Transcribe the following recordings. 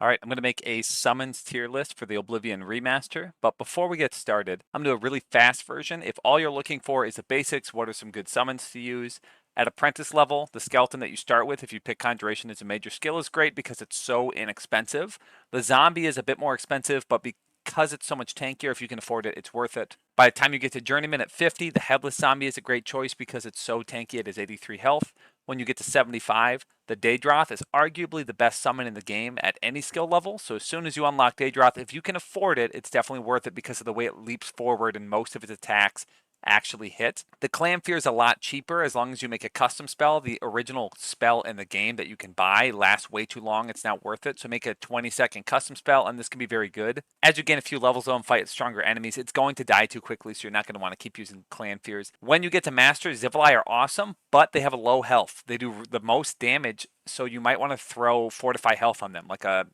All right, I'm going to make a summons tier list for the Oblivion remaster, but before we get started, I'm going to do a really fast version. If all you're looking for is the basics, what are some good summons to use? At apprentice level, the skeleton that you start with, if you pick conjuration as a major skill, is great because it's so inexpensive. The zombie is a bit more expensive, but because it's so much tankier, if you can afford it, it's worth it. By the time you get to journeyman at 50, the headless zombie is a great choice because it's so tanky, it has 83 health. When you get to 75, the Droth is arguably the best summon in the game at any skill level. So as soon as you unlock Droth, if you can afford it, it's definitely worth it because of the way it leaps forward and most of its attacks actually hit. The Clamfear is a lot cheaper as long as you make a custom spell. The original spell in the game that you can buy lasts way too long. It's not worth it. So make a 20-second custom spell, and this can be very good. As you gain a few levels though and fight stronger enemies, it's going to die too quickly, so you're not going to want to keep using Clamfears. When you get to Master, Zivali are awesome, but they have a low health. They do the most damage, so you might want to throw Fortify health on them, like a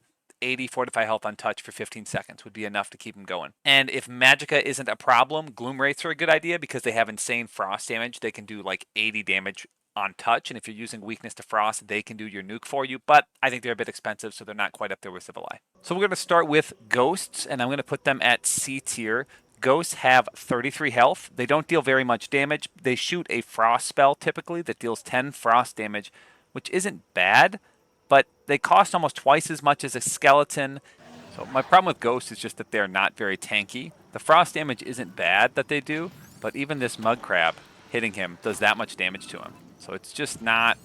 80 Fortify health on touch for 15 seconds would be enough to keep them going. And if Magicka isn't a problem, Gloom Wraiths are a good idea because they have insane frost damage. They can do like 80 damage on touch, and if you're using weakness to frost, they can do your nuke for you, but I think they're a bit expensive, so they're not quite up there with Civil Eye. So we're going to start with Ghosts, and I'm going to put them at C tier. Ghosts have 33 health. They don't deal very much damage. They shoot a frost spell typically that deals 10 frost damage, which isn't bad, but they cost almost twice as much as a skeleton. So my problem with Ghosts is just that they're not very tanky. The frost damage isn't bad that they do, but even this mud crab hitting him does that much damage to him. So it's just not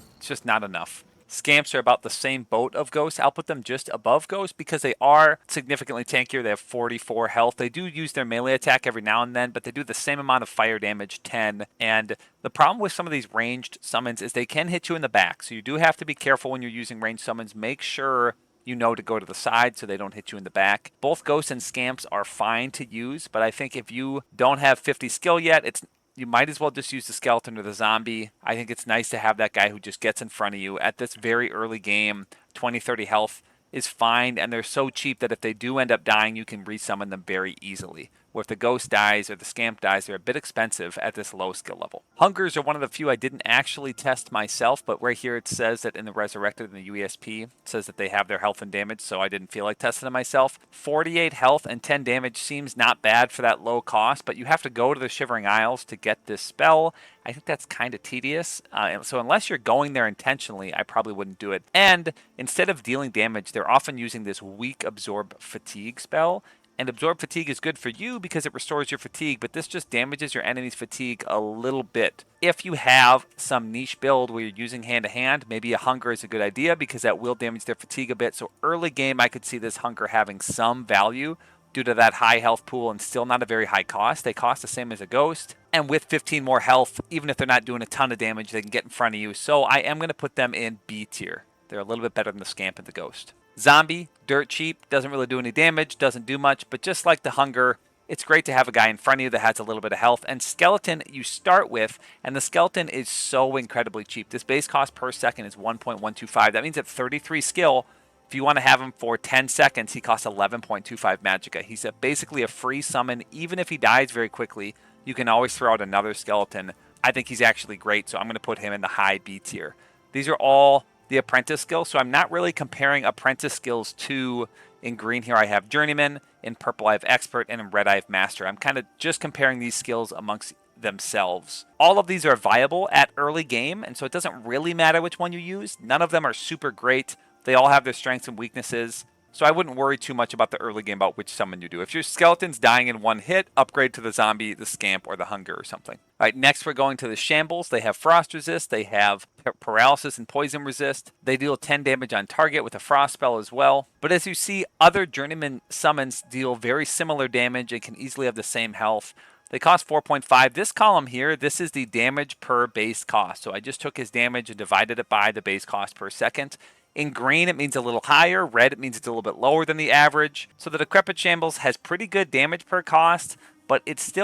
enough. Scamps are about the same boat of Ghosts. I'll put them just above Ghosts because they are significantly tankier. They have 44 health. They do use their melee attack every now and then, but they do the same amount of fire damage, 10. And the problem with some of these ranged summons is they can hit you in the back. So you do have to be careful when you're using ranged summons. Make sure you know to go to the side so they don't hit you in the back. Both Ghosts and Scamps are fine to use, but I think if you don't have 50 skill yet, you might as well just use the skeleton or the zombie. I think it's nice to have that guy who just gets in front of you at this very early game. 20, 30 health is fine, and they're so cheap that if they do end up dying, you can resummon them very easily. Where if the ghost dies or the scamp dies, they're a bit expensive at this low skill level. Hungers are one of the few I didn't actually test myself, but right here it says that in the Resurrected in the UESP, it says that they have their health and damage, so I didn't feel like testing them myself. 48 health and 10 damage seems not bad for that low cost, but you have to go to the Shivering Isles to get this spell. I think that's kind of tedious. So unless you're going there intentionally, I probably wouldn't do it. And instead of dealing damage, they're often using this weak Absorb Fatigue spell. And Absorb Fatigue is good for you because it restores your fatigue, but this just damages your enemy's fatigue a little bit. If you have some niche build where you're using hand-to-hand, maybe a Hunger is a good idea because that will damage their fatigue a bit. So early game, I could see this Hunger having some value due to that high health pool and still not a very high cost. They cost the same as a Ghost. And with 15 more health, even if they're not doing a ton of damage, they can get in front of you. So I am going to put them in B tier. They're a little bit better than the Scamp and the Ghost. Zombie, dirt cheap, doesn't really do any damage, doesn't do much, but just like the Hunger, it's great to have a guy in front of you that has a little bit of health. And Skeleton you start with, and the Skeleton is so incredibly cheap. This base cost per second is 1.125. That means at 33 skill, if you want to have him for 10 seconds, he costs 11.25 Magicka. He's basically a free summon. Even if he dies very quickly, you can always throw out another Skeleton. I think he's actually great, so I'm going to put him in the high B tier. These are all the apprentice skills, so I'm not really comparing apprentice skills to, in green here I have Journeyman, in purple I have Expert, and in red I have Master. I'm kind of just comparing these skills amongst themselves. All of these are viable at early game, and so it doesn't really matter which one you use. None of them are super great. They all have their strengths and weaknesses. So I wouldn't worry too much about the early game about which summon you do. If your skeleton's dying in one hit, upgrade to the zombie, the scamp, or the hunger or something. All right, next we're going to the shambles. They have frost resist, they have paralysis and poison resist. They deal 10 damage on target with a frost spell as well. But as you see, other journeyman summons deal very similar damage and can easily have the same health. They cost 4.5. This column here, this is the damage per base cost. So I just took his damage and divided it by the base cost per second. In green, it means a little higher. Red, it means it's a little bit lower than the average. So the Decrepit Shambles has pretty good damage per cost, but it's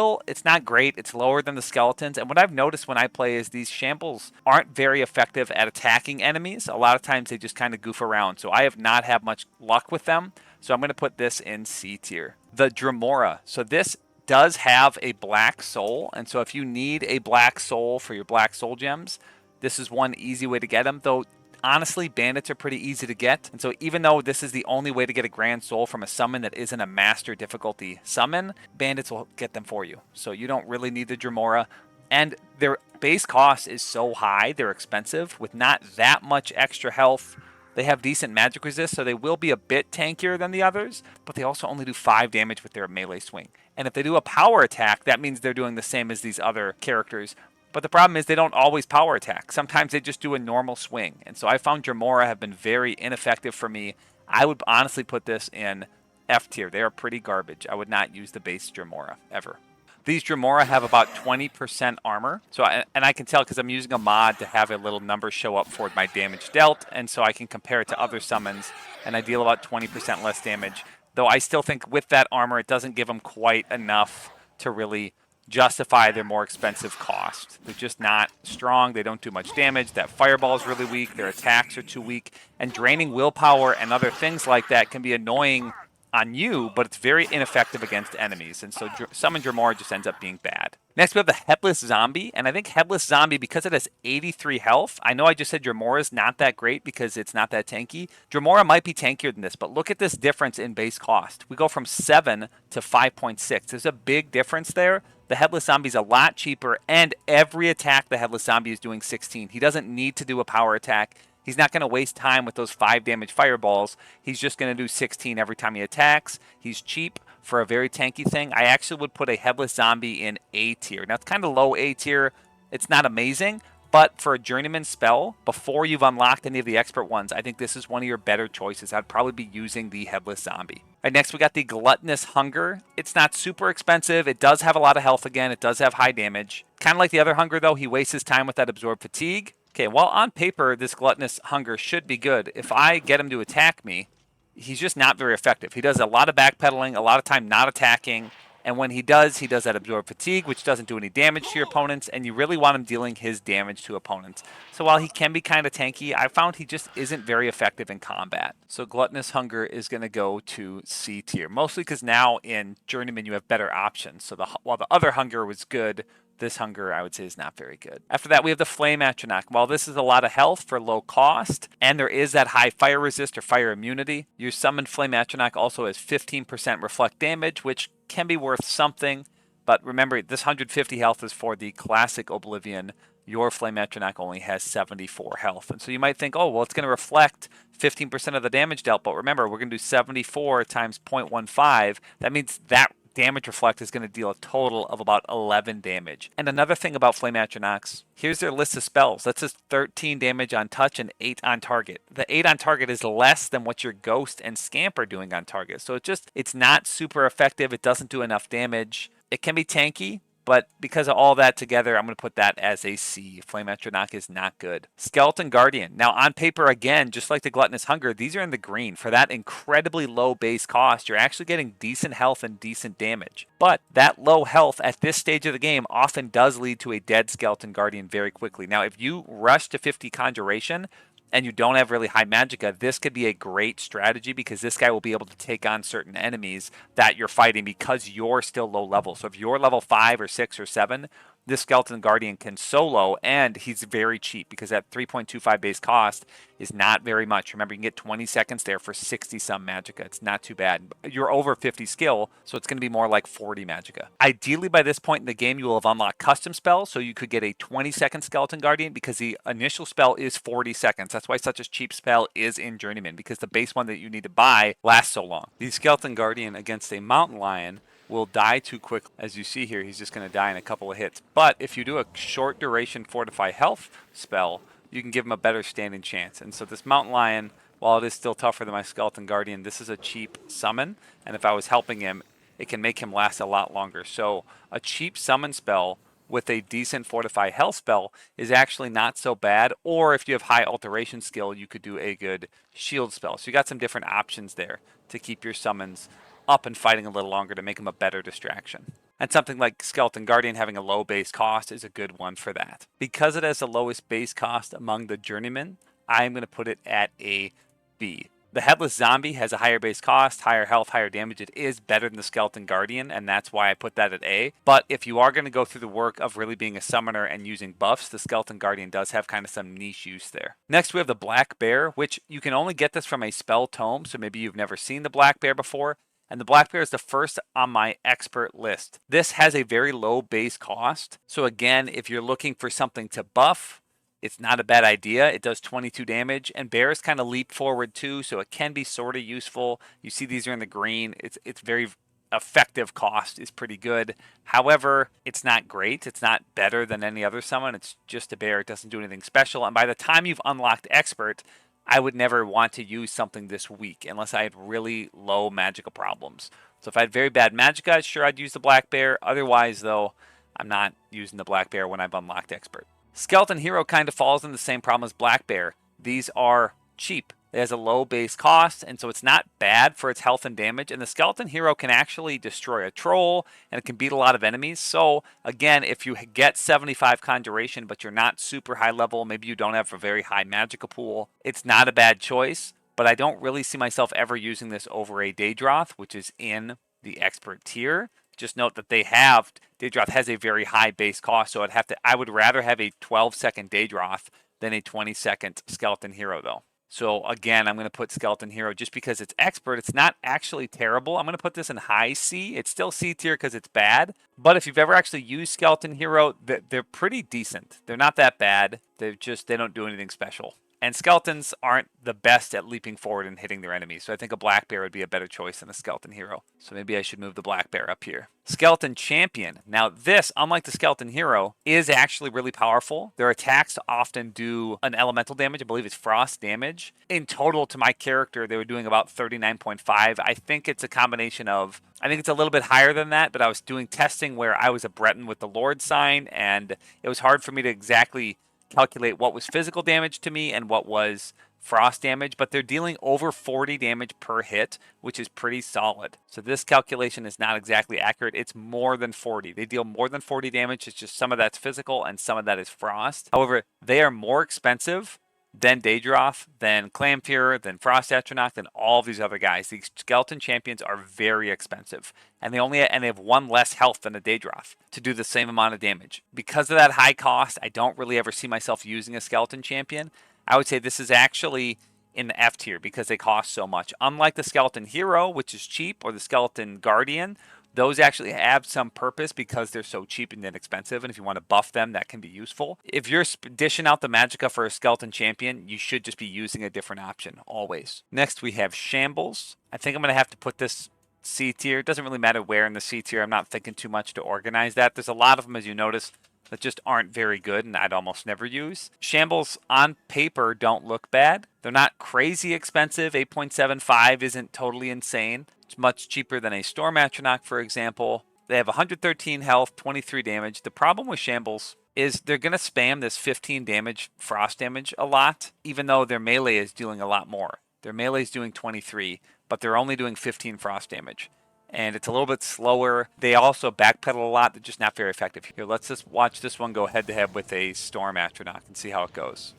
not great. It's lower than the skeletons. And what I've noticed when I play is these Shambles aren't very effective at attacking enemies. A lot of times they just kind of goof around. So I have not had much luck with them. So I'm going to put this in C tier. The Dremora. So this does have a black soul. And so if you need a black soul for your black soul gems, this is one easy way to get them. Though honestly, bandits are pretty easy to get. And so even though this is the only way to get a Grand Soul from a summon that isn't a master difficulty summon, bandits will get them for you. So you don't really need the Dremora. And their base cost is so high, they're expensive, with not that much extra health. They have decent magic resist, so they will be a bit tankier than the others, but they also only do 5 damage with their melee swing. And if they do a power attack, that means they're doing the same as these other characters. But the problem is they don't always power attack. Sometimes they just do a normal swing. And so I found Dremora have been very ineffective for me. I would honestly put this in F tier. They are pretty garbage. I would not use the base Dremora ever. These Dremora have about 20% armor. So, and I can tell because I'm using a mod to have a little number show up for my damage dealt. And so I can compare it to other summons. And I deal about 20% less damage. Though I still think with that armor, it doesn't give them quite enough to really justify their more expensive cost. They're just not strong. They don't do much damage. That fireball is really weak. Their attacks are too weak. And draining willpower and other things like that can be annoying on you, but it's very ineffective against enemies. And so Summon Dremora just ends up being bad. Next, we have the Headless Zombie. And I think Headless Zombie, because it has 83 health, I know I just said Dremora is not that great because it's not that tanky. Dremora might be tankier than this, but look at this difference in base cost. We go from 7 to 5.6. There's a big difference there. The Headless Zombie is a lot cheaper, and every attack the Headless Zombie is doing 16. He doesn't need to do a power attack. He's not going to waste time with those 5 damage fireballs. He's just going to do 16 every time he attacks. He's cheap for a very tanky thing. I actually would put a Headless Zombie in A tier. Now, it's kind of low A tier. It's not amazing, but for a Journeyman spell, before you've unlocked any of the expert ones, I think this is one of your better choices. I'd probably be using the Headless Zombie. All right, next we got the Gluttonous Hunger. It's not super expensive. It does have a lot of health again. It does have high damage. Kind of like the other Hunger, though, he wastes his time with that Absorb Fatigue. Okay, well, on paper, this Gluttonous Hunger should be good. If I get him to attack me, he's just not very effective. He does a lot of backpedaling, a lot of time not attacking, and when he does that Absorb Fatigue, which doesn't do any damage to your opponents, and you really want him dealing his damage to opponents. So while he can be kind of tanky, I found he just isn't very effective in combat. So Gluttonous Hunger is going to go to C tier, mostly because now in Journeyman you have better options. So while the other Hunger was good, this Hunger, I would say, is not very good. After that, we have the Flame Atronach. While this is a lot of health for low cost, and there is that high fire resist or fire immunity, your summoned Flame Atronach also has 15% reflect damage, which can be worth something. But remember, this 150 health is for the classic Oblivion. Your Flame Atronach only has 74 health. And so you might think, oh, well, it's going to reflect 15% of the damage dealt. But remember, we're going to do 74 times 0.15. That means that damage reflect is going to deal a total of about 11 damage. And another thing about Flame Atronachs, here's their list of spells. That says 13 damage on touch and 8 on target. The 8 on target is less than what your Ghost and Scamp are doing on target. So it's not super effective. It doesn't do enough damage. It can be tanky, but because of all that together, I'm going to put that as a C. Flame Atronach is not good. Skeleton Guardian. Now, on paper, again, just like the Gluttonous Hunger, these are in the green. For that incredibly low base cost, you're actually getting decent health and decent damage. But that low health at this stage of the game often does lead to a dead Skeleton Guardian very quickly. Now, if you rush to 50 Conjuration, and you don't have really high magicka, this could be a great strategy because this guy will be able to take on certain enemies that you're fighting because you're still low level. So if you're level 5 or 6 or 7, this Skeleton Guardian can solo, and he's very cheap because that 3.25 base cost is not very much. Remember, you can get 20 seconds there for 60-some magicka. It's not too bad. You're over 50 skill, so it's going to be more like 40 magicka. Ideally, by this point in the game, you will have unlocked custom spells, so you could get a 20-second Skeleton Guardian because the initial spell is 40 seconds. That's why such a cheap spell is in Journeyman, because the base one that you need to buy lasts so long. The Skeleton Guardian against a Mountain Lion will die too quick. As you see here, he's just going to die in a couple of hits. But if you do a short duration Fortify Health spell, you can give him a better standing chance. And so this Mountain Lion, while it is still tougher than my Skeleton Guardian, this is a cheap summon. And if I was helping him, it can make him last a lot longer. So a cheap summon spell with a decent Fortify Health spell is actually not so bad. Or if you have high alteration skill, you could do a good shield spell. So you got some different options there to keep your summons up and fighting a little longer to make him a better distraction. And something like Skeleton Guardian having a low base cost is a good one for that. Because it has the lowest base cost among the Journeymen, I'm going to put it at a B. The Headless Zombie has a higher base cost, higher health, higher damage. It is better than the Skeleton Guardian, and that's why I put that at A. But if you are going to go through the work of really being a summoner and using buffs, the Skeleton Guardian does have kind of some niche use there. Next, we have the Black Bear, which you can only get this from a spell tome, so maybe you've never seen the Black Bear before. And the Black Bear is the first on my expert list. This has a very low base cost. So again, if you're looking for something to buff, it's not a bad idea. It does 22 damage, and bears kind of leap forward too, so it can be sort of useful. You see these are in the green. It's very effective cost is pretty good. However, it's not great. It's not better than any other summon. It's just a bear. It doesn't do anything special. And by the time you've unlocked expert, I would never want to use something this weak unless I had really low magical problems. So if I had very bad magicka, sure, I'd use the Black Bear. Otherwise, though, I'm not using the Black Bear when I've unlocked expert. Skeleton Hero kind of falls in the same problem as Black Bear. These are cheap. It has a low base cost, and so it's not bad for its health and damage. And the Skeleton Hero can actually destroy a troll, and it can beat a lot of enemies. So, again, if you get 75 Conjuration, but you're not super high level, maybe you don't have a very high magical pool, it's not a bad choice. But I don't really see myself ever using this over a Daedroth, which is in the expert tier. Just note that Daedroth has a very high base cost, so I would rather have a 12-second Daedroth than a 20-second Skeleton Hero, though. So again, I'm going to put Skeleton Hero just because it's expert. It's not actually terrible. I'm going to put this in high C. It's still C tier because it's bad. But if you've ever actually used Skeleton Hero, they're pretty decent. They're not that bad. They don't do anything special. And skeletons aren't the best at leaping forward and hitting their enemies, so I think a Black Bear would be a better choice than a Skeleton Hero. So maybe I should move the Black Bear up here. Skeleton Champion. Now this, unlike the Skeleton Hero, is actually really powerful. Their attacks often do an elemental damage. I believe it's frost damage. In total to my character, they were doing about 39.5. I think it's a combination of, I think it's a little bit higher than that, but I was doing testing where I was a Breton with the Lord sign, and it was hard for me to exactly calculate what was physical damage to me and what was frost damage, but they're dealing over 40 damage per hit, which is pretty solid. So this calculation is not exactly accurate. It's more than 40. They deal more than 40 damage. It's just some of that's physical and some of that is frost. However, they are more expensive than Daedroth, than Clamfear, than Frost Atronach, than all of these other guys. These skeleton champions are very expensive, and they have one less health than a Daedroth to do the same amount of damage. Because of that high cost, I don't really ever see myself using a skeleton champion. I would say this is actually in the F tier because they cost so much. Unlike the Skeleton Hero, which is cheap, or the Skeleton Guardian, those actually have some purpose because they're so cheap and inexpensive, and if you want to buff them, that can be useful. If you're dishing out the magicka for a skeleton champion, you should just be using a different option, always. Next, we have Shambles. I think I'm going to have to put this C tier. It doesn't really matter where in the C tier. I'm not thinking too much to organize that. There's a lot of them, as you notice, that just aren't very good and I'd almost never use. Shambles on paper don't look bad. They're not crazy expensive. 8.75 isn't totally insane. It's much cheaper than a Storm Atronach, for example. They have 113 health, 23 damage. The problem with Shambles is they're going to spam this 15 damage frost damage a lot, even though their melee is dealing a lot more. Their melee is doing 23, but they're only doing 15 frost damage. And it's a little bit slower. They also backpedal a lot. They're just not very effective. Here, let's just watch this one go head-to-head with a Storm Atronach and see how it goes.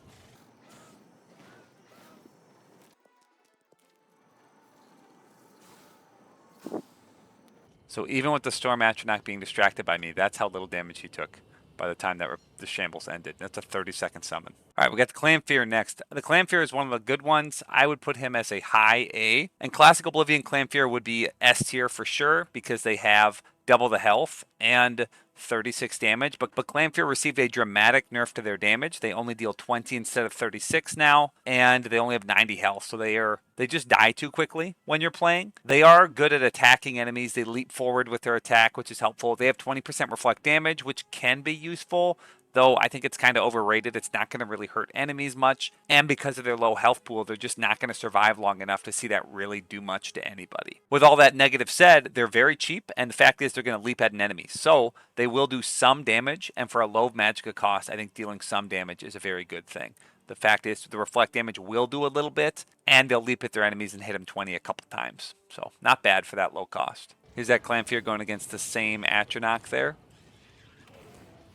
So even with the Storm Atronach being distracted by me, that's how little damage he took by the time that the Shambles ended. That's a 30-second summon. All right, we got the Clamfear next. The Clamfear is one of the good ones. I would put him as a high A. And Classic Oblivion Clamfear would be S tier for sure because they have double the health and 36 damage. But Clamfear received a dramatic nerf to their damage. They only deal 20 instead of 36 now, and they only have 90 health. So they just die too quickly when you're playing. They are good at attacking enemies. They leap forward with their attack, which is helpful. They have 20% reflect damage, which can be useful, though I think it's kind of overrated. It's not going to really hurt enemies much. And because of their low health pool, they're just not going to survive long enough to see that really do much to anybody. With all that negative said, they're very cheap, and the fact is they're going to leap at an enemy. So they will do some damage, and for a low magicka cost, I think dealing some damage is a very good thing. The fact is the reflect damage will do a little bit, and they'll leap at their enemies and hit them 20 a couple times. So not bad for that low cost. Here's that Clamfear going against the same Atronach there.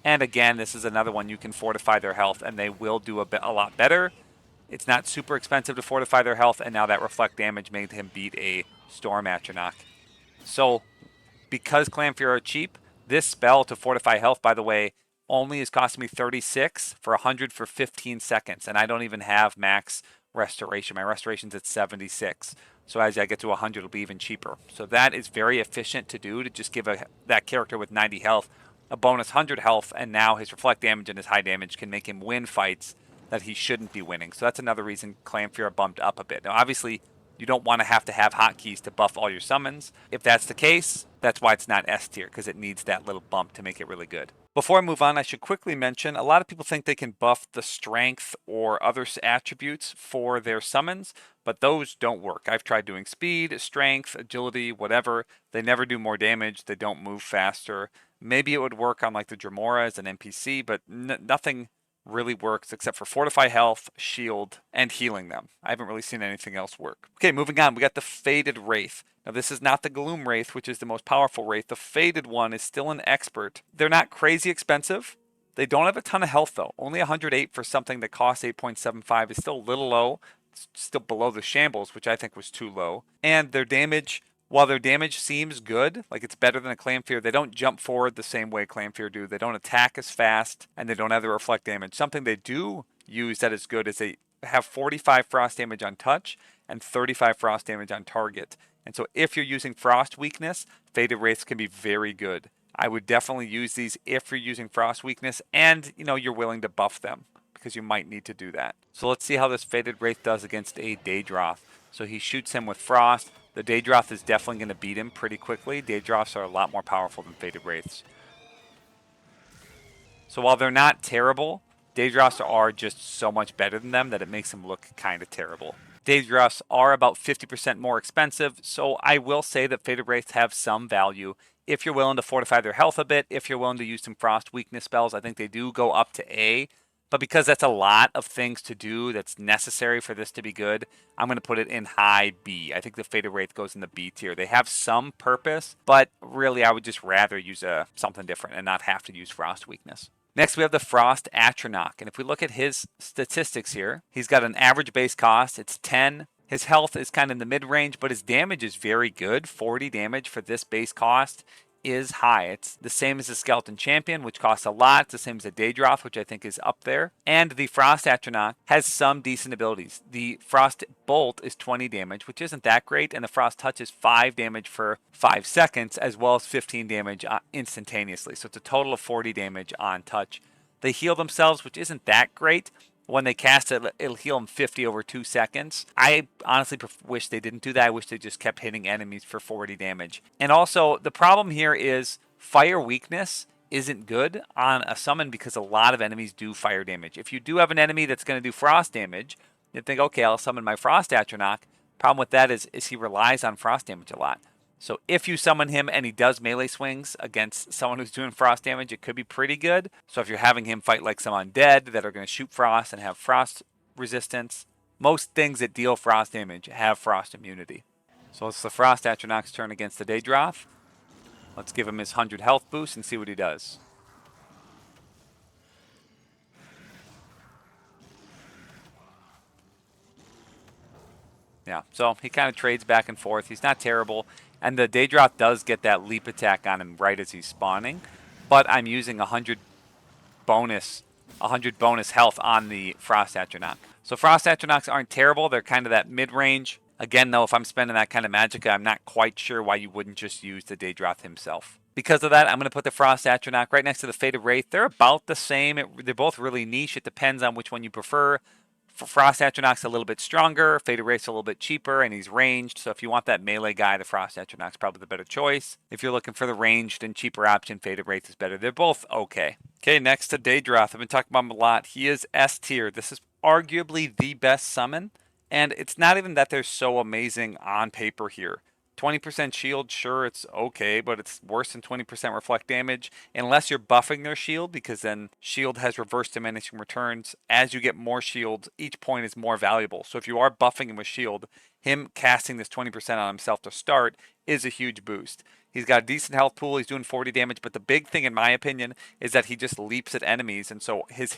And again, this is another one you can fortify their health, and they will do a lot better. It's not super expensive to fortify their health, and now that reflect damage made him beat a Storm Atronach. So because Clanfear are cheap, this spell to fortify health, by the way, only is costing me 36 for 100 for 15 seconds, and I don't even have max restoration. My restoration's at 76. So as I get to 100, it'll be even cheaper. So that is very efficient to do, to just give that character with 90 health a bonus 100 health, and now his reflect damage and his high damage can make him win fights that he shouldn't be winning. So that's another reason Clanfear bumped up a bit. Now, obviously, you don't want to have hotkeys to buff all your summons. If that's the case, that's why it's not S tier, because it needs that little bump to make it really good. Before I move on, I should quickly mention, a lot of people think they can buff the strength or other attributes for their summons, but those don't work. I've tried doing speed, strength, agility, whatever. They never do more damage. They don't move faster. Maybe it would work on like the Dremora as an NPC, but nothing really works except for fortify health, shield, and healing them. I haven't really seen anything else work. Okay, moving on, we got the Faded Wraith. Now this is not the Gloom Wraith, which is the most powerful Wraith. The Faded one is still an expert. They're not crazy expensive. They don't have a ton of health though. Only 108 for something that costs 8.75 is still a little low. It's still below the Shambles, which I think was too low. And their damage, while their damage seems good, like it's better than a Clanfear, they don't jump forward the same way Clanfear do. They don't attack as fast, and they don't have the reflect damage. Something they do use that is good is they have 45 frost damage on touch and 35 frost damage on target. And so if you're using frost weakness, Faded Wraiths can be very good. I would definitely use these if you're using frost weakness and you're willing to buff them, because you might need to do that. So let's see how this Faded Wraith does against a Daedroth. So he shoots him with frost. The Daedroth is definitely going to beat him pretty quickly. Daedroths are a lot more powerful than Faded Wraiths. So while they're not terrible, Daedroths are just so much better than them that it makes them look kind of terrible. Daedroths are about 50% more expensive, so I will say that Faded Wraiths have some value. If you're willing to fortify their health a bit, if you're willing to use some frost weakness spells, I think they do go up to A. But because that's a lot of things to do that's necessary for this to be good, I'm going to put it in high B. I think the Faded Wraith goes in the B tier. They have some purpose, but really I would just rather use something different and not have to use frost weakness. Next, we have the Frost Atronach. And if we look at his statistics here, he's got an average base cost. It's 10. His health is kind of in the mid-range, but his damage is very good. 40 damage for this base cost is high. It's the same as the Skeleton Champion, which costs a lot. It's the same as the Daedroth, which I think is up there. And the Frost Atronach has some decent abilities. The Frost Bolt is 20 damage, which isn't that great, and the Frost Touch is 5 damage for 5 seconds, as well as 15 damage instantaneously. So it's a total of 40 damage on touch. They heal themselves, which isn't that great. When they cast it, it'll heal them 50 over 2 seconds. I honestly wish they didn't do that. I wish they just kept hitting enemies for 40 damage. And also, the problem here is fire weakness isn't good on a summon because a lot of enemies do fire damage. If you do have an enemy that's going to do frost damage, you'd think, okay, I'll summon my Frost Atronach. Problem with that is he relies on frost damage a lot. So if you summon him and he does melee swings against someone who's doing frost damage, it could be pretty good. So if you're having him fight like some undead that are going to shoot frost and have frost resistance, most things that deal frost damage have frost immunity. So it's the Frost Atronach's turn against the Daedroth. Let's give him his 100 health boost and see what he does. Yeah, so he kind of trades back and forth. He's not terrible. And the Daedroth does get that leap attack on him right as he's spawning. But I'm using 100 bonus health on the Frost Atronach. So Frost Atronachs aren't terrible. They're kind of that mid-range. Again, though, if I'm spending that kind of magicka, I'm not quite sure why you wouldn't just use the Daedroth himself. Because of that, I'm going to put the Frost Atronach right next to the Faded Wraith. They're about the same. They're both really niche. It depends on which one you prefer. Frost Atronach's a little bit stronger, Faded Wraith's a little bit cheaper, and he's ranged. So if you want that melee guy, the Frost Atronach's probably the better choice. If you're looking for the ranged and cheaper option, Faded Wraith is better. They're both okay. Okay, next to Daedroth. I've been talking about him a lot. He is S tier. This is arguably the best summon, and it's not even that they're so amazing on paper here. 20% shield, sure, it's okay, but it's worse than 20% reflect damage unless you're buffing their shield, because then shield has reverse diminishing returns. As you get more shields, each point is more valuable. So if you are buffing him with shield, him casting this 20% on himself to start is a huge boost. He's got a decent health pool. He's doing 40 damage, but the big thing, in my opinion, is that he just leaps at enemies, and so his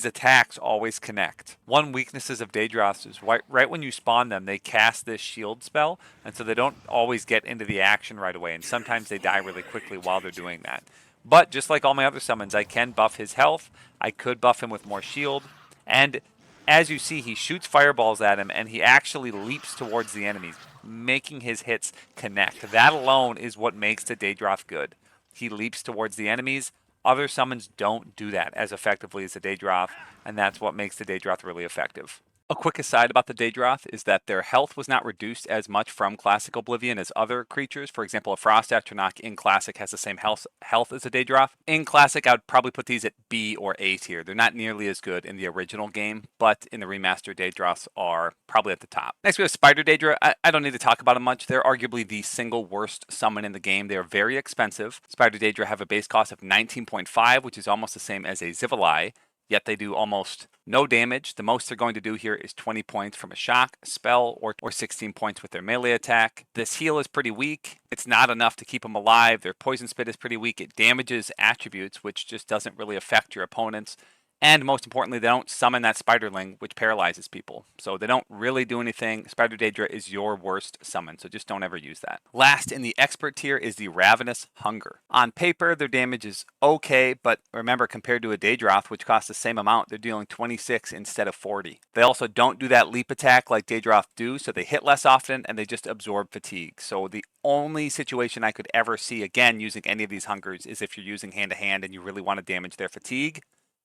attacks always connect. One weakness of Daedroths is right when you spawn them, they cast this shield spell, and so they don't always get into the action right away, and sometimes they die really quickly while they're doing that. But just like all my other summons, I can buff his health. I could buff him with more shield, and as you see, he shoots fireballs at him, and he actually leaps towards the enemies, making his hits connect. That alone is what makes the Daedroth good. He leaps towards the enemies. Other summons don't do that as effectively as the Daedroth, and that's what makes the Daedroth really effective. A quick aside about the Daedroth is that their health was not reduced as much from Classic Oblivion as other creatures. For example, a Frost Atronach in Classic has the same health as a Daedroth. In Classic, I would probably put these at B or A tier. They're not nearly as good in the original game, but in the remastered, Daedroths are probably at the top. Next, we have Spiderdra. I don't need to talk about them much. They're arguably the single worst summon in the game. They are very expensive. Spiderdra have a base cost of 19.5, which is almost the same as a Zivilai. Yet they do almost no damage. The most they're going to do here is 20 points from a shock, spell, or 16 points with their melee attack. This heal is pretty weak. It's not enough to keep them alive. Their poison spit is pretty weak. It damages attributes, which just doesn't really affect your opponents. And most importantly, they don't summon that Spiderling, which paralyzes people. So they don't really do anything. Spiderdra is your worst summon, so just don't ever use that. Last in the expert tier is the Ravenous Hunger. On paper, their damage is okay, but remember, compared to a Daedroth, which costs the same amount, they're dealing 26 instead of 40. They also don't do that leap attack like Daedroth do, so they hit less often, and they just absorb fatigue. So the only situation I could ever see, again, using any of these Hungers is if you're using hand-to-hand and you really want to damage their fatigue.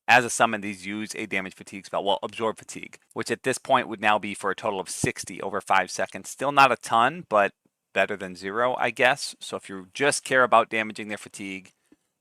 As a summon, these use a damage fatigue spell, well, absorb fatigue, which at this point would now be for a total of 60 over 5 seconds. Still not a ton, but better than 0, I guess. So if you just care about damaging their fatigue,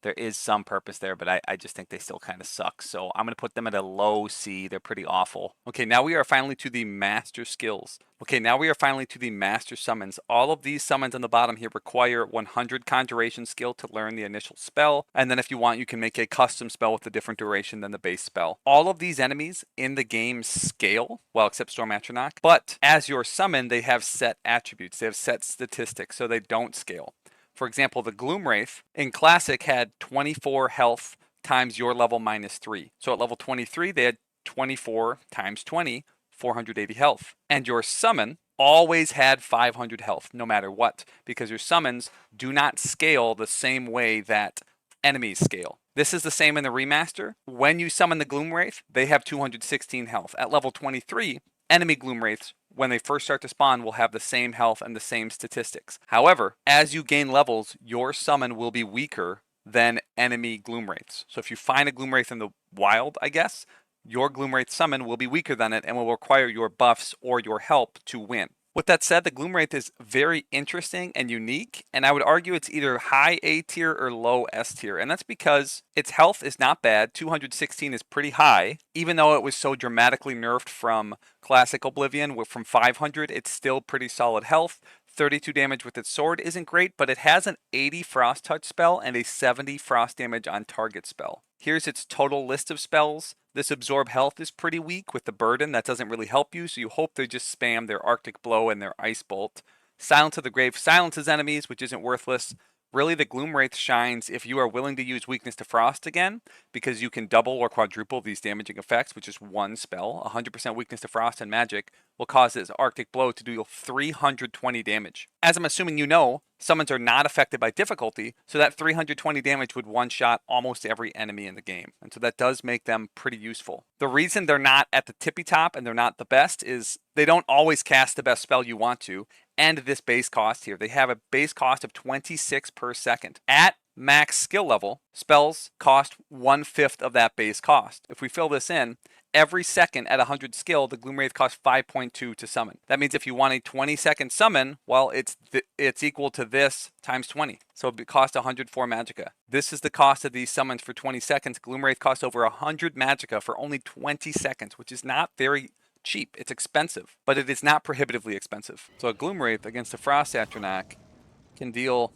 there is some purpose there, but I just think they still kind of suck. So I'm going to put them at a low C. They're pretty awful. Okay, now we are finally to the master skills. Okay, now we are finally to the master summons. All of these summons on the bottom here require 100 conjuration skill to learn the initial spell. And then if you want, you can make a custom spell with a different duration than the base spell. All of these enemies in the game scale, well, except Storm Atronach. But as your summon, they have set attributes. They have set statistics, so they don't scale. For example, the Gloom Wraith in Classic had 24 health times your level minus 3. So at level 23, they had 24 times 20, 480 health. And your summon always had 500 health, no matter what, because your summons do not scale the same way that enemies scale. This is the same in the remaster. When you summon the Gloom Wraith, they have 216 health. At level 23, enemy Gloom Wraiths, when they first start to spawn, will have the same health and the same statistics. However, as you gain levels, your summon will be weaker than enemy Gloom Wraiths. So if you find a Gloom Wraith in the wild, I guess, your Gloom Wraith summon will be weaker than it and will require your buffs or your help to win. With that said, the Gloom Wraith is very interesting and unique, and I would argue it's either high A tier or low S tier, and that's because its health is not bad. 216 is pretty high. Even though it was so dramatically nerfed from Classic Oblivion, from 500, it's still pretty solid health. 32 damage with its sword isn't great, but it has an 80 Frost Touch spell and a 70 Frost damage on target spell. Here's its total list of spells. This Absorb Health is pretty weak with the Burden. That doesn't really help you, so you hope they just spam their Arctic Blow and their Ice Bolt. Silence of the Grave silences enemies, which isn't worthless. Really, the Gloom Wraith shines if you are willing to use Weakness to Frost again, because you can double or quadruple these damaging effects, which is one spell. 100% Weakness to Frost and Magic will cause this Arctic Blow to deal 320 damage. As I'm assuming you know, summons are not affected by difficulty, so that 320 damage would one-shot almost every enemy in the game, and so that does make them pretty useful. The reason they're not at the tippy top and they're not the best is they don't always cast the best spell you want to, and this base cost here. They have a base cost of 26 per second. At max skill level, spells cost 1/5 of that base cost. If we fill this in, every second at 100 skill, the Gloom Wraith costs 5.2 to summon. That means if you want a 20-second summon, well, it's equal to this times 20. So it costs 104 Magicka. This is the cost of these summons for 20 seconds. Gloom Wraith costs over 100 Magicka for only 20 seconds, which is not very cheap. It's expensive, but it is not prohibitively expensive. So a Gloom Wraith against a Frost Atronach can deal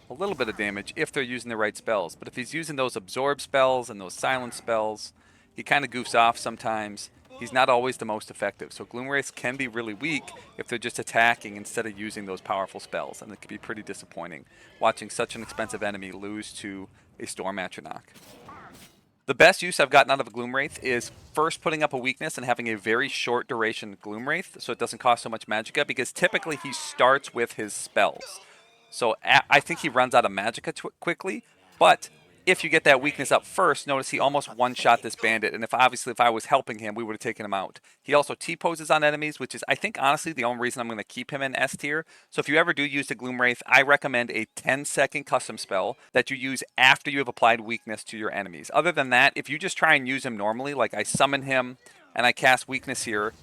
a little bit of damage if they're using the right spells. But if he's using those absorb spells and those silence spells, he kind of goofs off sometimes. he's not always the most effective. So Gloom Wraiths can be really weak if they're just attacking instead of using those powerful spells, and it can be pretty disappointing watching such an expensive enemy lose to a Storm Atronach. The best use I've gotten out of a Gloom Wraith is first putting up a weakness and having a very short duration Gloom Wraith so it doesn't cost so much magicka, because typically he starts with his spells. So I think he runs out of magicka quickly, but if you get that weakness up first, notice he almost one-shot this bandit, and if I was helping him, we would have taken him out. He also T-poses on enemies, which is, I think, honestly, the only reason I'm going to keep him in S tier. So if you ever do use the Gloom Wraith, I recommend a 10-second custom spell that you use after you have applied weakness to your enemies. Other than that, if you just try and use him normally, like I summon him and I cast weakness here,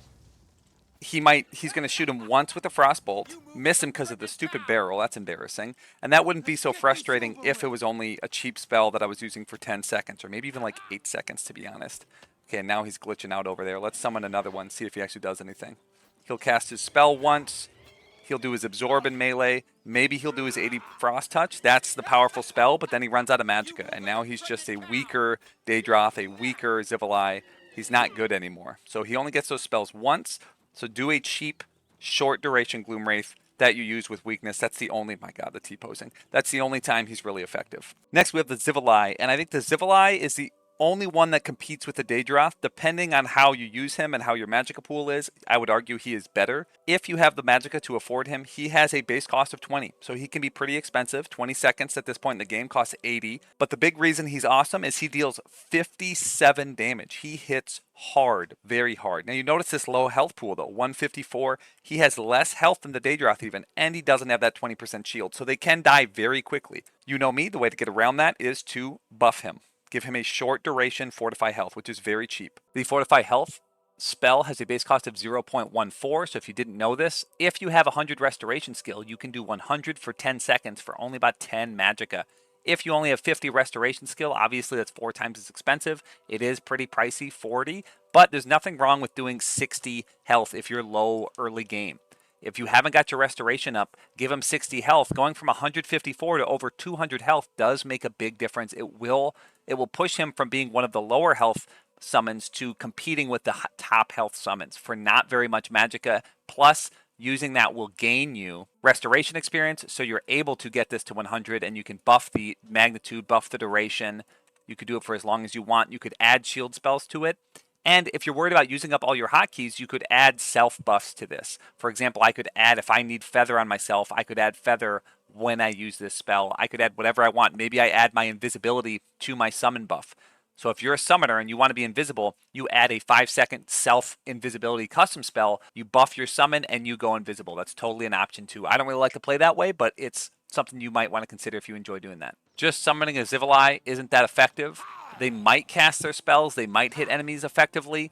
he's going to shoot him once with a frostbolt, miss him because of the stupid barrel. That's embarrassing. And that wouldn't be so frustrating if it was only a cheap spell that I was using for 10 seconds, or maybe even like 8 seconds, to be honest. Okay, now he's glitching out over there. Let's summon another one, see if he actually does anything. He'll cast his spell once. He'll do his Absorb in melee. Maybe he'll do his 80 Frost Touch. That's the powerful spell, but then he runs out of magicka. And now he's just a weaker Daedroth, a weaker Zivali. He's not good anymore. So he only gets those spells once. So do a cheap, short duration Gloom Wraith that you use with weakness. That's the only, my god, the T-posing. That's the only time he's really effective. Next we have the Zivali, and I think the Zivali is the only one that competes with the Daedroth. Depending on how you use him and how your magicka pool is, I would argue he is better. If you have the magicka to afford him, he has a base cost of 20, so he can be pretty expensive. 20 seconds at this point in the game costs 80, but the big reason he's awesome is he deals 57 damage. He hits hard, very hard. Now you notice this low health pool though, 154. He has less health than the Daedroth even, and he doesn't have that 20% shield, so they can die very quickly. You know me, the way to get around that is to buff him. Give him a short duration Fortify Health, which is very cheap. The Fortify Health spell has a base cost of 0.14, so if you didn't know this, if you have 100 restoration skill, you can do 100 for 10 seconds for only about 10 magicka. If you only have 50 restoration skill, obviously that's 4 times as expensive. It is pretty pricey, 40, but there's nothing wrong with doing 60 health if you're low early game. If you haven't got your restoration up, give him 60 health. Going from 154 to over 200 health does make a big difference. It will push him from being one of the lower health summons to competing with the top health summons for not very much magicka. Plus, using that will gain you restoration experience, so you're able to get this to 100, and you can buff the magnitude, buff the duration. You could do it for as long as you want. You could add shield spells to it. And if you're worried about using up all your hotkeys, you could add self buffs to this. For example, I could add, if I need feather on myself, I could add feather when I use this spell. I could add whatever I want. Maybe I add my invisibility to my summon buff. So if you're a summoner and you want to be invisible, you add a 5-second self-invisibility custom spell, you buff your summon, and you go invisible. That's totally an option too. I don't really like to play that way, but it's something you might want to consider if you enjoy doing that. Just summoning a Zivali isn't that effective. They might cast their spells, they might hit enemies effectively,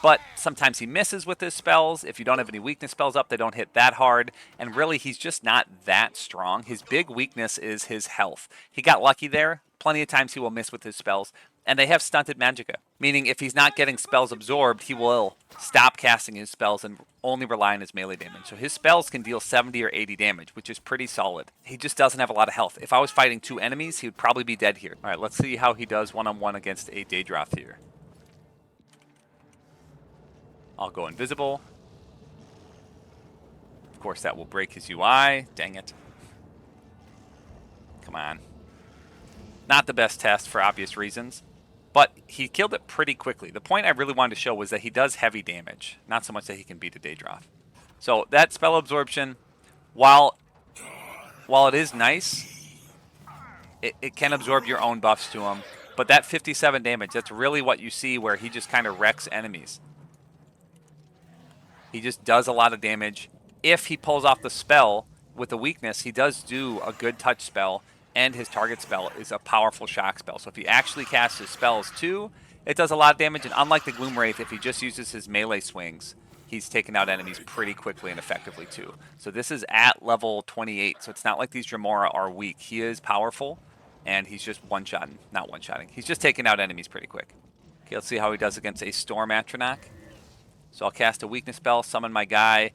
but sometimes he misses with his spells. If you don't have any weakness spells up, they don't hit that hard, and really he's just not that strong. His big weakness is his health. He got lucky there. Plenty of times he will miss with his spells, and they have stunted magicka, meaning if he's not getting spells absorbed, he will stop casting his spells and only rely on his melee damage. So his spells can deal 70 or 80 damage, which is pretty solid. He just doesn't have a lot of health. If I was fighting 2 enemies, he would probably be dead here. All right, let's see how he does one-on-one against a Daedroth here. I'll go invisible. Of course, that will break his UI. Dang it. Come on. Not the best test for obvious reasons, but he killed it pretty quickly. The point I really wanted to show was that he does heavy damage, not so much that he can beat a Daedroth. So that spell absorption, while it is nice, it can absorb your own buffs to him, but that 57 damage, that's really what you see where he just kind of wrecks enemies. He just does a lot of damage. If he pulls off the spell with a weakness, he does do a good touch spell, and his target spell is a powerful shock spell. So if he actually casts his spells too, it does a lot of damage, and unlike the Gloom Wraith, if he just uses his melee swings, he's taken out enemies pretty quickly and effectively too. So this is at level 28, so it's not like these Dremora are weak. He is powerful, and he's just one-shotting. Not one-shotting. He's just taking out enemies pretty quick. Okay, let's see how he does against a Storm Atronach. So I'll cast a weakness spell, summon my guy.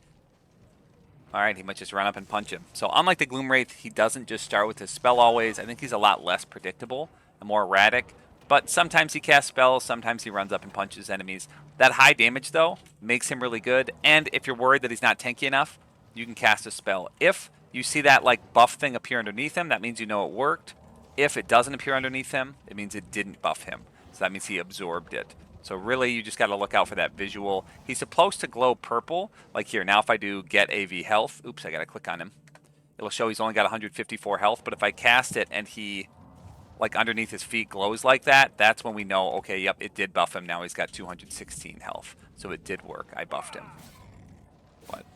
Alright, he might just run up and punch him. So unlike the Gloom Wraith, he doesn't just start with his spell always. I think he's a lot less predictable and more erratic. But sometimes he casts spells, sometimes he runs up and punches enemies. That high damage, though, makes him really good. And if you're worried that he's not tanky enough, you can cast a spell. If you see that like buff thing appear underneath him, that means you know it worked. If it doesn't appear underneath him, it means it didn't buff him. So that means he absorbed it. So really, you just got to look out for that visual. He's supposed to glow purple. Like here, now if I do get AV health, oops, I got to click on him. It'll show he's only got 154 health, but if I cast it and he, like underneath his feet glows like that, that's when we know, okay, yep, it did buff him. Now he's got 216 health. So it did work. I buffed him.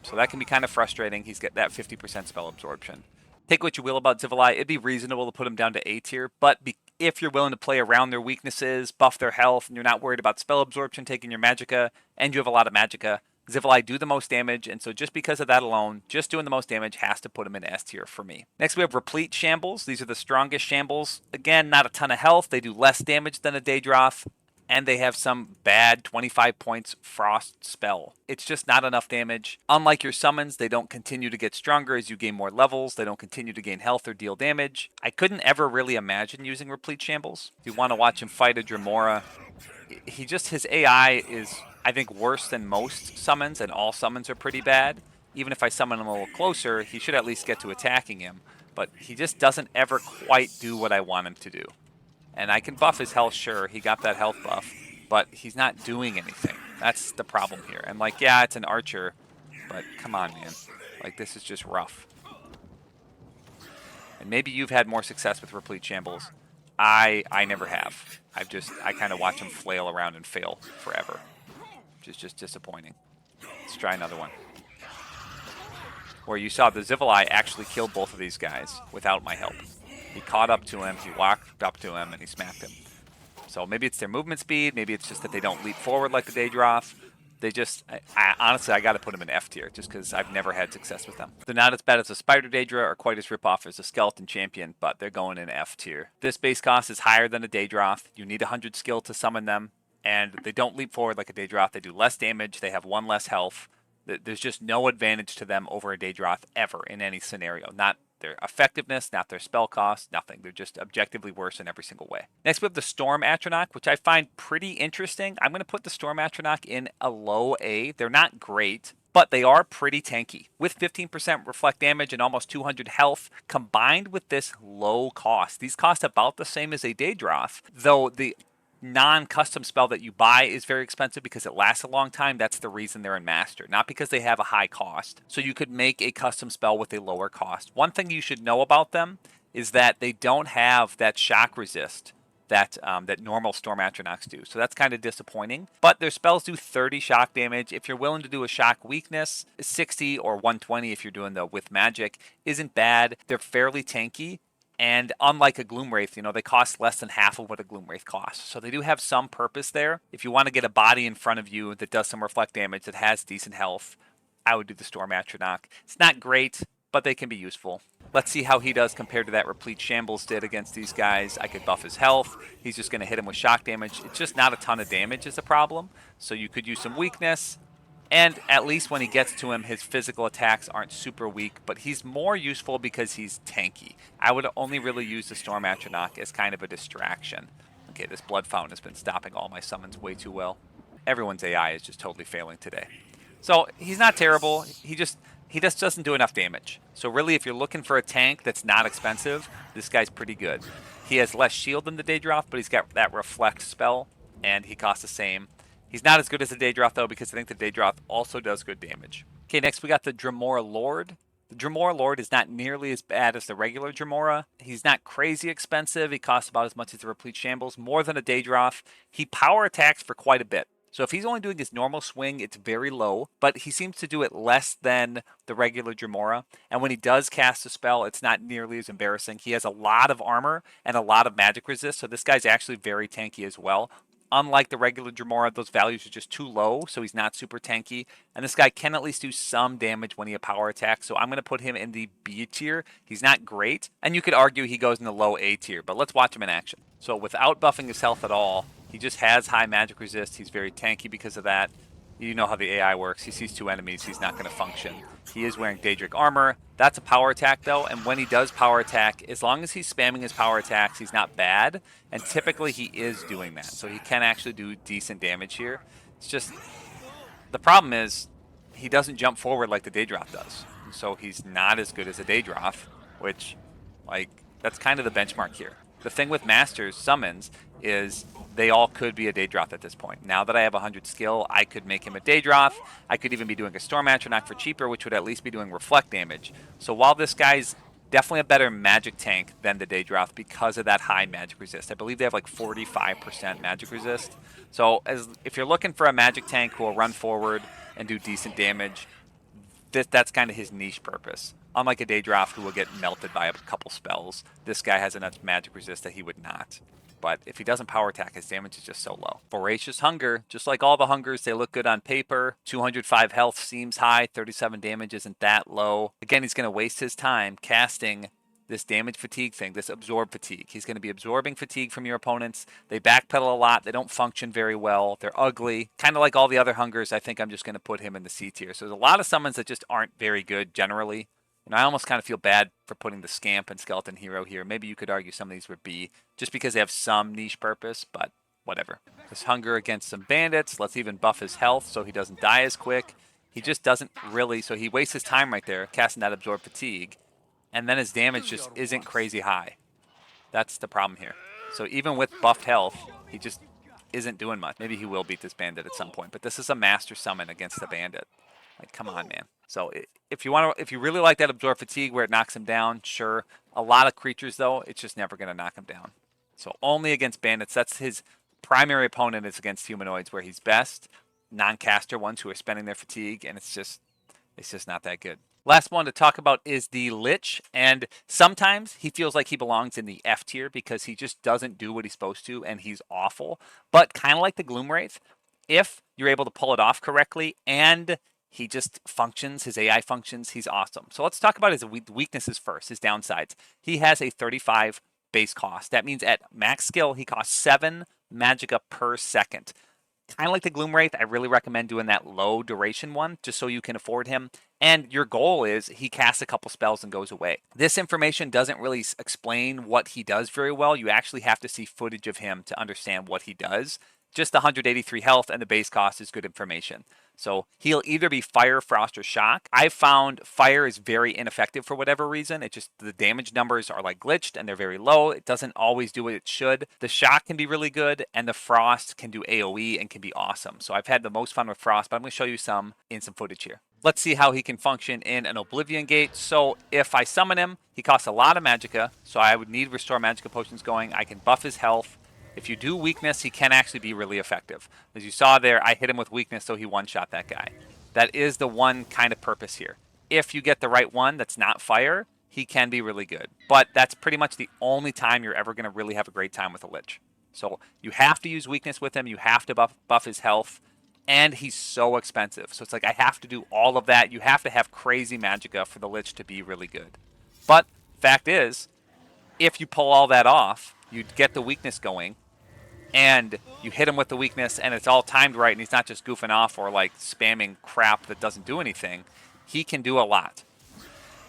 So that can be kind of frustrating. He's got that 50% spell absorption. Take what you will about Zivalai. It'd be reasonable to put him down to A tier, but if you're willing to play around their weaknesses, buff their health, and you're not worried about spell absorption taking your magicka, and you have a lot of magicka, Zivalai do the most damage, and so just because of that alone, just doing the most damage has to put him in S tier for me. Next we have Replete Shambles. These are the strongest Shambles. Again, not a ton of health. They do less damage than a Daedroth, and they have some bad 25 points frost spell. It's just not enough damage. Unlike your summons, they don't continue to get stronger as you gain more levels. They don't continue to gain health or deal damage. I couldn't ever really imagine using Replete Shambles. If you want to watch him fight a Dremora, his AI is, I think, worse than most summons, and all summons are pretty bad. Even if I summon him a little closer, he should at least get to attacking him. But he just doesn't ever quite do what I want him to do. And I can buff his health, sure, he got that health buff, but he's not doing anything. That's the problem here. And like, yeah, it's an archer, but come on, man. Like, this is just rough. And maybe you've had more success with Replete Shambles. I never have. I kind of watch him flail around and fail forever. Which is just disappointing. Let's try another one. Where you saw the Zivalai actually killed both of these guys without my help. He caught up to him, he walked up to him, and he smacked him. So maybe it's their movement speed, maybe it's just that they don't leap forward like the Daedroth. They just, honestly, I got to put them in F tier just because I've never had success with them. They're not as bad as a Spiderdra or quite as ripoff as a Skeleton Champion, but they're going in F tier. This base cost is higher than a Daedroth. You need 100 skill to summon them, and they don't leap forward like a Daedroth. They do less damage, they have 1 less health. There's just no advantage to them over a Daedroth ever in any scenario. Not their effectiveness, not their spell cost, nothing. They're just objectively worse in every single way. Next, we have the Storm Atronach, which I find pretty interesting. I'm going to put the Storm Atronach in a low A. They're not great, but they are pretty tanky. With 15% reflect damage and almost 200 health, combined with this low cost. These cost about the same as a Daedroth, though the non-custom spell that you buy is very expensive because it lasts a long time. That's the reason they're in Master, not because they have a high cost. So you could make a custom spell with a lower cost. One thing you should know about them is that they don't have that shock resist that normal Storm Atronachs do. So that's kind of disappointing. But their spells do 30 shock damage. If you're willing to do a shock weakness, 60 or 120 if you're doing the with magic isn't bad. They're fairly tanky. And unlike a Gloom Wraith, they cost less than half of what a Gloom Wraith costs. So they do have some purpose there. If you want to get a body in front of you that does some reflect damage, that has decent health, I would do the Storm Atronach. It's not great, but they can be useful. Let's see how he does compared to that Replete Shambles did against these guys. I could buff his health. He's just going to hit him with shock damage. It's just not a ton of damage is the problem. So you could use some weakness. And at least when he gets to him, his physical attacks aren't super weak, but he's more useful because he's tanky. I would only really use the Storm Atronach as kind of a distraction. Okay, this Blood Fountain has been stopping all my summons way too well. Everyone's AI is just totally failing today. So he's not terrible. He just doesn't do enough damage. So really, if you're looking for a tank that's not expensive, this guy's pretty good. He has less shield than the Daedroth, but he's got that reflect spell, and he costs the same. He's not as good as the Daedroth, though, because I think the Daedroth also does good damage. Okay, next we got the Dremora Lord. The Dremora Lord is not nearly as bad as the regular Dremora. He's not crazy expensive. He costs about as much as the Replete Shambles, more than a Daedroth. He power attacks for quite a bit. So if he's only doing his normal swing, it's very low, but he seems to do it less than the regular Dremora. And when he does cast a spell, it's not nearly as embarrassing. He has a lot of armor and a lot of magic resist, so this guy's actually very tanky as well. Unlike the regular Dremora, those values are just too low, so he's not super tanky. And this guy can at least do some damage when he power attacks, so I'm going to put him in the B tier. He's not great, and you could argue he goes in the low A tier, but let's watch him in action. So without buffing his health at all, he just has high magic resist. He's very tanky because of that. You know how the AI works. He sees 2 enemies, he's not going to function. He is wearing Daedric armor. That's a power attack though, and when he does power attack, as long as he's spamming his power attacks, he's not bad, and typically he is doing that. So he can actually do decent damage here. It's just, the problem is, he doesn't jump forward like the Daedroth does. So he's not as good as a Daedroth, which, like, that's kind of the benchmark here. The thing with Masters summons is they all could be a Daedroth at this point. Now that I have 100 skill, I could make him a Daedroth. I could even be doing a Storm Atronach for cheaper, which would at least be doing reflect damage. So while this guy's definitely a better magic tank than the Daedroth because of that high magic resist. I believe they have like 45% magic resist. So if you're looking for a magic tank who will run forward and do decent damage, that's kind of his niche purpose. Unlike a Daedroth who will get melted by a couple spells, this guy has enough magic resist that he would not. But if he doesn't power attack, his damage is just so low. Voracious Hunger, just like all the Hungers, they look good on paper. 205 health seems high, 37 damage isn't that low. Again, he's going to waste his time casting this damage fatigue thing, this absorb fatigue. He's going to be absorbing fatigue from your opponents. They backpedal a lot. They don't function very well. They're ugly. Kind of like all the other Hungers, I think I'm just going to put him in the C tier. So there's a lot of summons that just aren't very good generally. And I almost kind of feel bad for putting the Scamp and Skeleton Hero here. Maybe you could argue some of these were B, just because they have some niche purpose, but whatever. This Hunger against some bandits. Let's even buff his health so he doesn't die as quick. He just doesn't really, so he wastes his time right there, casting that Absorb Fatigue, and then his damage just isn't crazy high. That's the problem here. So even with buffed health, he just isn't doing much. Maybe he will beat this bandit at some point, but this is a master summon against the bandit. Like, come on, man. So if you really like that Absorb Fatigue where it knocks him down, sure. A lot of creatures, though, it's just never going to knock him down. So only against bandits. That's his primary opponent is against humanoids where he's best. Non-caster ones who are spending their fatigue, and it's just not that good. Last one to talk about is the Lich, and sometimes he feels like he belongs in the F tier because he just doesn't do what he's supposed to, and he's awful. But kind of like the Gloom Wraith, if you're able to pull it off correctly and he just functions, his AI functions, he's awesome. So let's talk about his weaknesses first, his downsides. He has a 35 base cost. That means at max skill, he costs 7 magicka per second. Kind of like the Gloom Wraith, I really recommend doing that low duration one just so you can afford him. And your goal is he casts a couple spells and goes away. This information doesn't really explain what he does very well. You actually have to see footage of him to understand what he does. Just the 183 health and the base cost is good information. So he'll either be Fire, Frost, or Shock. I've found Fire is very ineffective for whatever reason. It just, the damage numbers are like glitched and they're very low. It doesn't always do what it should. The Shock can be really good and the Frost can do AoE and can be awesome. So I've had the most fun with Frost, but I'm going to show you some in some footage here. Let's see how he can function in an Oblivion Gate. So if I summon him, he costs a lot of magicka. So I would need Restore Magicka Potions going. I can buff his health. If you do weakness, he can actually be really effective. As you saw there, I hit him with weakness, so he one-shot that guy. That is the one kind of purpose here. If you get the right one that's not fire, he can be really good. But that's pretty much the only time you're ever going to really have a great time with a Lich. So you have to use weakness with him. You have to buff his health. And he's so expensive. So it's like I have to do all of that. You have to have crazy magicka for the Lich to be really good. But fact is, if you pull all that off, you get the weakness going, and you hit him with the weakness and it's all timed right and he's not just goofing off or like spamming crap that doesn't do anything, he can do a lot.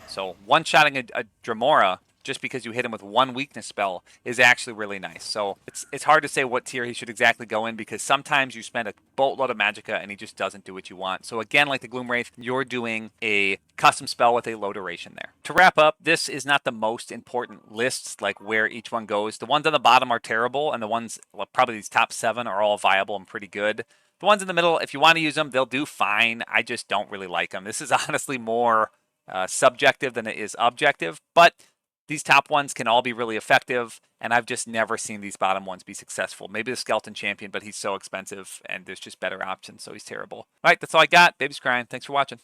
So one-shotting a Dremora just because you hit him with one weakness spell is actually really nice. So it's hard to say what tier he should exactly go in because sometimes you spend a boatload of magicka and he just doesn't do what you want. So again, like the Gloom Wraith, you're doing a custom spell with a low duration there. To wrap up, this is not the most important lists, like where each one goes. The ones on the bottom are terrible, and the ones, well, probably these top 7 are all viable and pretty good. The ones in the middle, if you want to use them, they'll do fine. I just don't really like them. This is honestly more subjective than it is objective, but these top ones can all be really effective, and I've just never seen these bottom ones be successful. Maybe the Skeleton Champion, but he's so expensive, and there's just better options, so he's terrible. All right, that's all I got. Baby's crying. Thanks for watching.